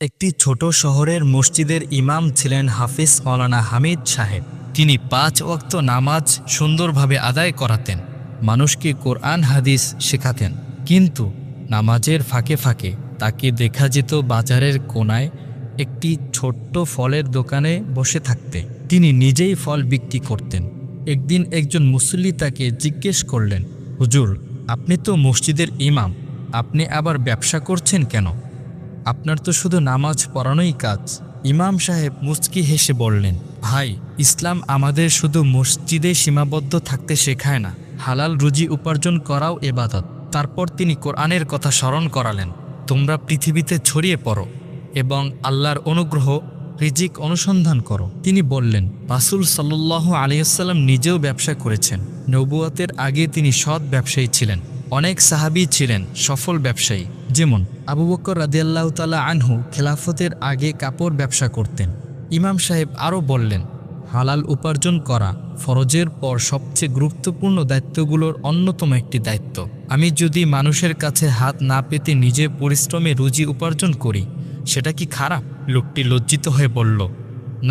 একটি ছোট শহরের মসজিদের ইমাম ছিলেন হাফিজ মাওলানা হামিদ সাহেব। তিনি ৫ ওয়াক্ত নামাজ সুন্দরভাবে আদায় করাতেন, মানুষকে কোরআন হাদিস শেখাতেন। কিন্তু নামাজের ফাঁকে ফাঁকে তাকে দেখা যেত বাজারের কোনায় একটি ছোট্ট ফলের দোকানে বসে থাকতে। তিনি নিজেই ফল বিক্রি করতেন। একদিন একজন মুসল্লি তাকে জিজ্ঞেস করলেন, হুজুর, আপনি তো মসজিদের ইমাম, আপনি আবার ব্যবসা করছেন কেন? আপনার তো শুধু নামাজ পড়ানোই কাজ। ইমাম সাহেব মুচকি হেসে বললেন, ভাই, ইসলাম আমাদের শুধু মসজিদে সীমাবদ্ধ থাকতে শেখায় না, হালাল রুজি উপার্জন করাও ইবাদত। তারপর তিনি কোরআনের কথা স্মরণ করালেন, তোমরা পৃথিবীতে ছড়িয়ে পড়ো এবং আল্লাহর অনুগ্রহ রিজিক অনুসন্ধান করো। তিনি বললেন, রাসূল সাল্লাল্লাহু আলাইহি ওয়াসাল্লাম নিজেও ব্যবসা করেছেন। নবুয়তের আগে তিনি সৎ ব্যবসায়ী ছিলেন। অনেক সাহাবী ছিলেন সফল ব্যবসায়ী, যেমন আবু বকর রাদিয়াল্লাহু তাআলা আনহু খেলাফতের আগে কাপড় ব্যবসা করতেন। ইমাম সাহেব আরও বললেন, হালাল উপার্জন করা ফরজের পর সবচেয়ে গুরুত্বপূর্ণ দায়িত্বগুলোর অন্যতম একটি দায়িত্ব। আমি যদি মানুষের কাছে হাত না পেতে নিজে পরিশ্রমে রুজি উপার্জন করি, সেটা কি খারাপ? লোকটি লজ্জিত হয়ে বলল,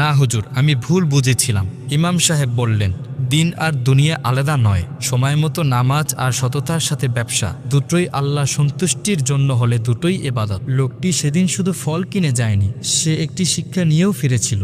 না হুজুর, আমি ভুল বুঝেছিলাম। ইমাম সাহেব বললেন, দিন আর দুনিয়া আলাদা নয়। সময় মতো নামাজ আর সততার সাথে ব্যবসা, দুটোই আল্লাহ সন্তুষ্টির জন্য হলে দুটোই ইবাদত। লোকটি সেদিন শুধু ফল কিনে যায়নি, সে একটি শিক্ষা নিয়েও ফিরেছিল।